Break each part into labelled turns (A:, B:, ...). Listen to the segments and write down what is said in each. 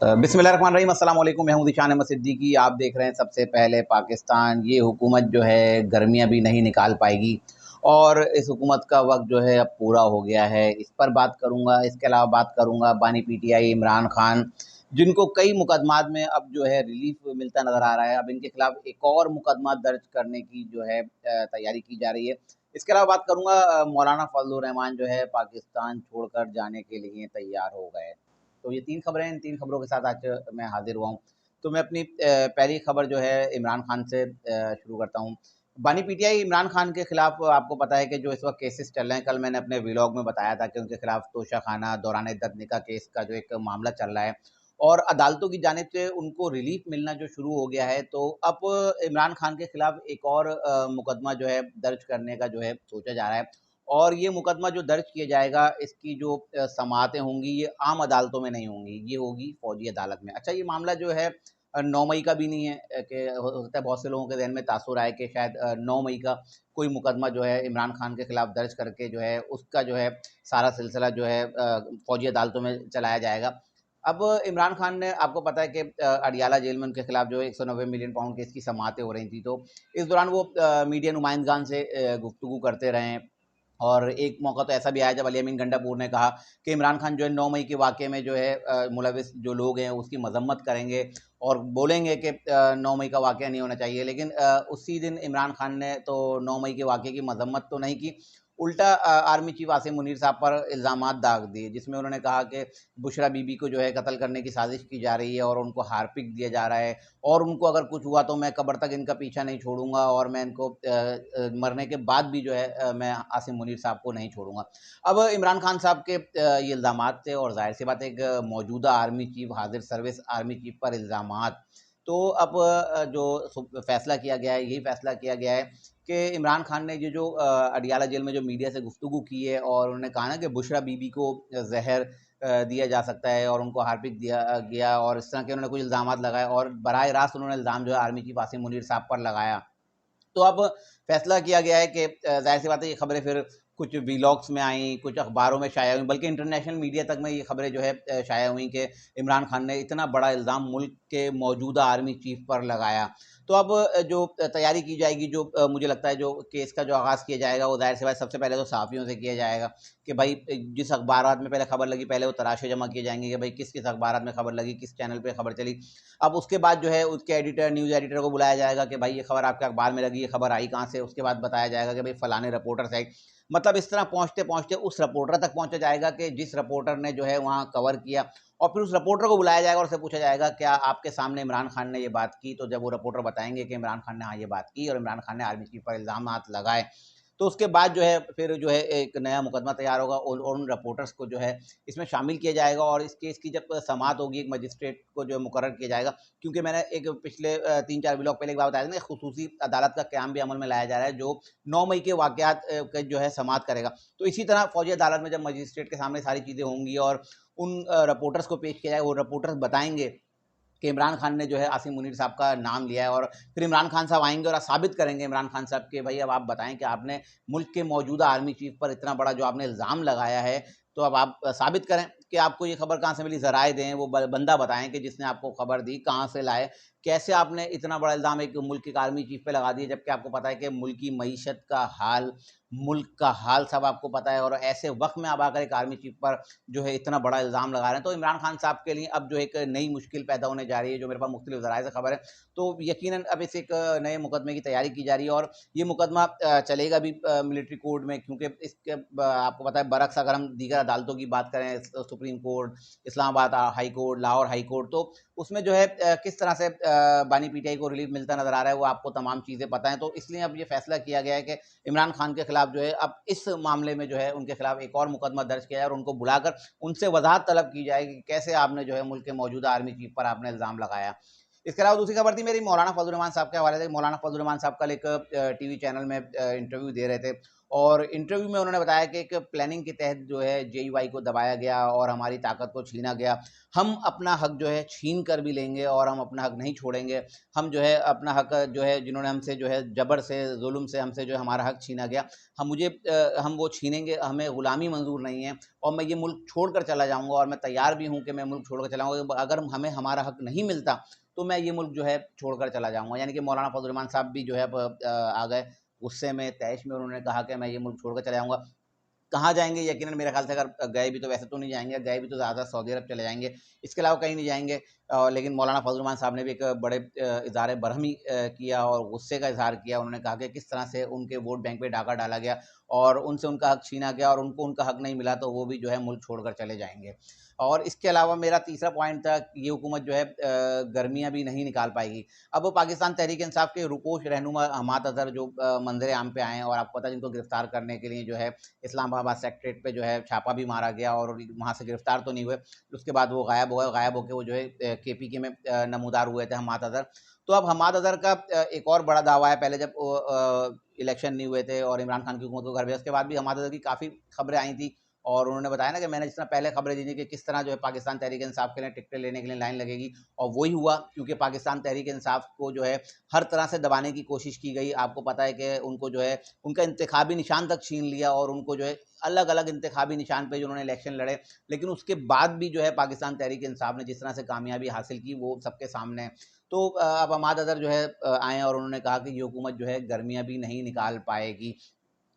A: बिस्मिल्लाहिर्रहमानिर्रहीम अस्सलाम वालेकुम। मैं हूं ज़ीशान अहमद सिद्दीकी। आप देख रहे हैं सबसे पहले पाकिस्तान। ये हुकूमत जो है गर्मियां भी नहीं निकाल पाएगी और इस हुकूमत का वक्त जो है अब पूरा हो गया है। इस पर बात करूंगा। इसके अलावा बात करूंगा बानी पीटीआई इमरान खान, जिनको कई मुकदमात में अब जो है रिलीफ मिलता नज़र आ रहा है। अब इनके खिलाफ एक और मुकदमा दर्ज करने की जो है तैयारी की जा रही है। इसके अलावा बात करूंगा मौलाना फजलुर रहमान जो है पाकिस्तान छोड़कर जाने के लिए तैयार हो गए। तो ये 3 खबरें हैं, इन 3 खबरों के साथ आज मैं हाज़िर हुआ हूँ। तो मैं अपनी पहली खबर जो है इमरान खान से शुरू करता हूँ। बानी पीटीआई इमरान खान के खिलाफ आपको पता है कि जो इस वक़्त केसेस चल रहे हैं, कल मैंने अपने व्लॉग में बताया था कि उनके खिलाफ तोशाखाना, दौरान दर निकाह केस का जो एक मामला चल रहा है और अदालतों की जानिब से उनको रिलीफ मिलना जो शुरू हो गया है। तो अब इमरान खान के खिलाफ एक और मुकदमा जो है दर्ज करने का जो है सोचा जा रहा है और ये मुकदमा जो दर्ज किया जाएगा, इसकी जो समाअतें होंगी, ये आम अदालतों में नहीं होंगी, ये होगी फ़ौजी अदालत में। अच्छा, ये मामला जो है 9 मई का भी नहीं है कि हो सकता है बहुत से लोगों के ज़हन में तासुर आए कि शायद 9 मई का कोई मुकदमा जो है इमरान खान के खिलाफ दर्ज करके जो है, उसका जो है सारा सिलसिला जो है फ़ौजी अदालतों में चलाया जाएगा। अब इमरान खान ने आपको पता है कि अडियाला जेल में उनके खिलाफ जो है 190 मिलियन पाउंड केस की समाअतें हो रही थी। तो इस दौरान वो मीडिया नुमाइंदगान से गुफ्तगू करते रहे हैं। और एक मौका तो ऐसा भी आया जब अली अमीन गंडापुर ने कहा कि इमरान खान जो है 9 मई के वाक़ये में जो है मुलविस जो लोग हैं उसकी मजम्मत करेंगे और बोलेंगे कि 9 मई का वाक़या नहीं होना चाहिए। लेकिन उसी दिन इमरान खान ने तो 9 मई के वाक़ये की मजम्मत तो नहीं की, उल्टा आर्मी चीफ आसिम मुनीर साहब पर इल्ज़ामात दाग दिए, जिसमें उन्होंने कहा कि बुशरा बीबी को जो है कत्ल करने की साजिश की जा रही है और उनको हार्पिक दिया जा रहा है और उनको अगर कुछ हुआ तो मैं कब्र तक इनका पीछा नहीं छोड़ूंगा और मैं इनको मरने के बाद भी जो है मैं आसिम मुनीर साहब को नहीं छोड़ूंगा। अब इमरान खान साहब के ये इल्ज़ामात थे और जाहिर सी बात है एक मौजूदा आर्मी चीफ, हाजिर सर्विस आर्मी चीफ पर इल्ज़ामात। तो अब जो फैसला किया गया है, यही फैसला किया गया है कि इमरान खान ने ये जो अडियाला जेल में जो मीडिया से गुफ्तगू की है और उन्होंने कहा ना कि बुशरा बीबी को जहर दिया जा सकता है और उनको हार्पिक दिया गया और इस तरह के उन्होंने कुछ इल्ज़ामात लगाए और बराह रास्त उन्होंने इल्ज़ाम जो है आर्मी चीफ आसिम मुनीर साहब पर लगाया। तो अब फैसला किया गया है कि ज़ाहिर सी बात है ये खबरें फिर कुछ व्लॉग्स में आई, कुछ अखबारों में शाया हुई, बल्कि इंटरनेशनल मीडिया तक में ये खबरें जो है शाया हुई कि इमरान खान ने इतना बड़ा इल्ज़ाम मुल्क के मौजूदा आर्मी चीफ पर लगाया। तो अब जो तैयारी की जाएगी, जो मुझे लगता है जो केस का जो आगाज़ किया जाएगा वो ज़ाहिर सी बात सबसे पहले तो सहाफ़ियों से किया जाएगा कि भाई जिस अखबारात में पहले खबर लगी, पहले वो तराशे जमा किए जाएंगे कि भाई किस-किस अखबारात में खबर लगी, किस चैनल पे खबर चली। अब उसके बाद जो है उसके एडिटर, न्यूज़ एडिटर को बुलाया जाएगा कि भाई ये खबर आपके अखबार में लगी, ये खबर आई कहाँ से? उसके बाद बताया जाएगा कि भाई फलाने रिपोर्टर से आई। मतलब इस तरह पहुँचते-पहुँचते उस रिपोर्टर तक पहुँचा जाएगा कि जिस रिपोर्टर ने जो है वहाँ कवर किया और फिर उस रिपोर्टर को बुलाया जाएगा और उससे पूछा जाएगा क्या आपके सामने इमरान खान ने ये बात की? तो जब वो रिपोर्टर बताएँगे कि इमरान खान ने हाँ, ये बात की और इमरान खान ने आर्मी चीफ पर इल्ज़ामात लगाए, तो उसके बाद जो है फिर जो है एक नया मुकदमा तैयार होगा और उन रिपोर्टर्स को जो है इसमें शामिल किया जाएगा और इस केस की जब समाअत होगी एक मजिस्ट्रेट को जो है मुकर्रर किया जाएगा। क्योंकि मैंने एक पिछले 3-4 व्लॉग पहले एक बात बताया था ना, खुसूसी अदालत का क़याम भी अमल में लाया जा रहा है जो 9 मई के वाक़यात के जो है समाअत करेगा। तो इसी तरह फ़ौजी अदालत में जब मजिस्ट्रेट के सामने सारी चीज़ें होंगी और उन रिपोर्टर्स को पेश किया जाएगा, वो रिपोर्टर्स बताएँगे कि इमरान खान ने जो है आसिम मुनीर साहब का नाम लिया है और फिर इमरान खान साहब आएँगे और साबित करेंगे इमरान खान साहब कि भाई अब आप बताएँ कि आपने मुल्क के मौजूदा आर्मी चीफ पर इतना बड़ा जो आपने इल्ज़ाम लगाया है, तो अब आप साबित करें कि आपको ये खबर कहाँ से मिली, ज़राए दें, वो बंदा बताएँ कि जिसने आपको खबर दी, कहाँ से लाए, कैसे आपने इतना बड़ा इल्ज़ाम एक मुल्क के आर्मी चीफ पे लगा दिया, जबकि आपको पता है कि मुल्क की मईशत का हाल, मुल्क का हाल सब आपको पता है और ऐसे वक़्त में आप आकर एक आर्मी चीफ पर जो है इतना बड़ा इल्ज़ाम लगा रहे हैं। तो इमरान खान साहब के लिए अब जो एक नई मुश्किल पैदा होने जा रही है, जो मेरे पास मुख्तलिफ ज़राए से खबर है। तो यकीनन अब इस एक नए मुकदमे की तैयारी की जा रही है और ये मुकदमा चलेगा भी मिलिट्री कोर्ट में, क्योंकि इसके आपको पता है बरअक्स अगर हम दीगर अदालतों की बात करें, supreme court, Islamabad high court, Lahore high court, तो उसमें जो है किस तरह से बानी पीटीआई को रिलीफ मिलता नज़र आ रहा है, वो आपको तमाम चीज़ें पता हैं। तो इसलिए अब ये फैसला किया गया है कि इमरान खान के खिलाफ जो है अब इस मामले में जो है उनके खिलाफ एक और मुकदमा दर्ज किया जाए और उनको बुलाकर उनसे वजाहत तलब की जाए कि कैसे आपने जो है मुल्क के मौजूदा आर्मी चीफ पर आपने इल्ज़ाम लगाया। इसके अलावा दूसरी खबर थी मेरी मौलाना फजल रहमान साहब के हवाले से। मौलाना फजल रहमान साहब कल एक टीवी चैनल में इंटरव्यू दे रहे थे और इंटरव्यू में उन्होंने बताया कि एक प्लानिंग के तहत जो है जेईवाई को दबाया गया और हमारी ताकत को छीना गया। हम अपना हक जो है छीन कर भी लेंगे और हम अपना हक नहीं छोड़ेंगे। हम जो है अपना हक जो है जिन्होंने हमसे जो है जबर से जुल्म से हमसे जो है हमारा हक छीना गया, हम वो छीनेंगे, हमें ग़ुलामी मंजूर नहीं है और मैं ये मुल्क छोड़ कर चला जाऊँगा और मैं तैयार भी हूँ कि मैं मुल्क छोड़ कर चला जाऊँगा। अगर हमें हमारा हक नहीं मिलता तो मैं ये मुल्क जो है छोड़कर चला जाऊँगा। यानी कि मौलाना फजल रहमान साहब भी जो है अब आ गए गुस्से में, तैश में। उन्होंने कहा कि मैं ये मुल्क छोड़कर चला जाऊँगा। कहाँ जाएँगे? यकीनन मेरे ख़्याल से अगर गए भी तो वैसे तो नहीं जाएँगे, गए भी तो ज़्यादा सऊदी अरब चले जाएँगे, इसके अलावा कहीं नहीं जाएँगे। लेकिन मौलाना फजल रहमान साहब ने भी एक बड़े इज़हार बरहमी किया और गुस्से का इज़हार किया। उन्होंने कहा कि किस तरह से उनके वोट बैंक पे डाका डाला गया और उनसे उनका हक छीना गया और उनको उनका हक नहीं मिला तो वो भी जो है मुल्क छोड़कर चले जाएँगे। और इसके अलावा मेरा तीसरा पॉइंट था, ये हुकूमत जो है गर्मियाँ भी नहीं निकाल पाएगी। अब वो पाकिस्तान तहरीक-ए-इंसाफ के रुपोश रहनुमा हमाद अज़हर जो मंज़र-ए-आम पे आए हैं और आपको पता है जिनको गिरफ्तार करने के लिए जो है इस्लामाबाद सेक्रेटेरिएट पे जो है छापा भी मारा गया और वहाँ से गिरफ्तार तो नहीं हुए। उसके बाद वो गायब हो गए, गायब होके वो जो है केपीके में नमूदार हुए थे हमाद अज़हर। तो अब हमाद अज़हर का एक और बड़ा दावा है, पहले जब इलेक्शन नहीं हुए थे और इमरान खान की हुकूमत को घर भेजा, उसके बाद भी हमाद अज़हर की काफ़ी खबरें आई थी और उन्होंने बताया ना कि मैंने जिस तरह पहले खबरें दी थी कि किस तरह जो है पाकिस्तान तहरीक-ए-इंसाफ के लिए टिकटें लेने के लिए लाइन लगेगी और वही हुआ, क्योंकि पाकिस्तान तहरीक-ए-इंसाफ को जो है हर तरह से दबाने की कोशिश की गई। आपको पता है कि उनको जो है उनका इंतखाबी निशान तक छीन लिया और उनको जो है अलग-अलग इंतखाबी निशान पे जो उन्होंने इलेक्शन लड़े, लेकिन उसके बाद भी जो है पाकिस्तान तहरीक-ए-इंसाफ ने जिस तरह से कामयाबी हासिल की वो सबके सामने है। तो अब हमाद अज़हर जो है आए और उन्होंने कहा कि ये हुकूमत जो है गर्मियाँ भी नहीं निकाल पाएगी।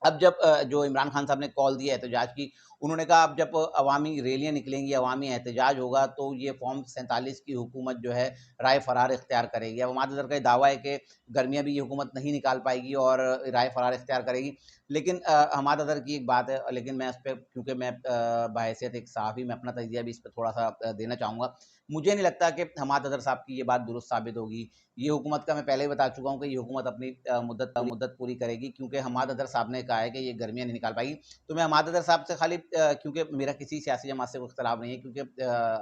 A: अब जब जो इमरान खान साहब ने कॉल दिया एहतजाज की, उन्होंने कहा अब जब अवामी रैलियाँ निकलेंगी, अवामी एहतजाज होगा तो ये फ़ॉर्म 47 की हुकूमत जो है राय फ़रार इख्तियार करेगी। अब हमाद अज़हर का ये दावा है कि गर्मियाँ भी ये हुकूमत नहीं निकाल पाएगी और राय फ़रार इख्तियार करेगी। लेकिन हमाद अज़हर की एक बात है, लेकिन मैं उस पे क्योंकि मैं बहैसियत एक सहाफ़ी मैं अपना तजिया भी इस पे थोड़ा-सा देना चाहूँगा। मुझे नहीं लगता कि हमाद अज़हर साहब की ये बात दुरुस्त साबित होगी। ये हुकूमत का मैं पहले ही बता चुका हूँ कि ये हुकूमत अपनी मुद्दत पूरी करेगी, क्योंकि हमाद अज़हर साहब ने कहा है कि ये गर्मियाँ नहीं निकाल पाएगी। तो मैं हमाद अज़हर साहब से खाली क्योंकि मेरा किसी सियासी जमात से कोई इख्तिलाफ़ नहीं है, क्योंकि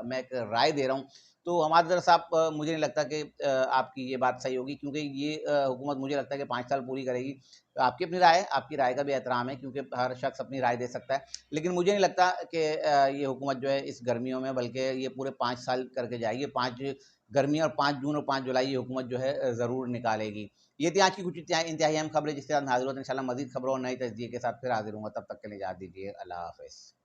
A: मैं एक राय दे रहा हूँ, तो हमाद अज़हर साहब मुझे नहीं लगता कि आपकी ये बात सही होगी, क्योंकि ये हुकूमत मुझे लगता है कि 5 साल पूरी करेगी। आपकी अपनी राय है, आपकी राय का भी एहतराम है, क्योंकि हर शख्स अपनी राय दे सकता है। लेकिन मुझे नहीं लगता कि ये हुकूमत जो है इस गर्मियों में, बल्कि ये पूरे 5 साल करके जाएगी। 5 गर्मियाँ और 5 जून और 5 जुलाई ये हुकूमत जो है ज़रूर निकालेगी। ये थी आज की कुछ इंतहाई अहम खबरें जिसके साथ हाज़िर होते हैं। इंशाल्लाह मज़ीद खबरों और नए तजज़िये के साथ फिर हाज़िर होऊँगा। तब तक के लिए इजाज़त दीजिए। अल्लाह हाफ़िज़।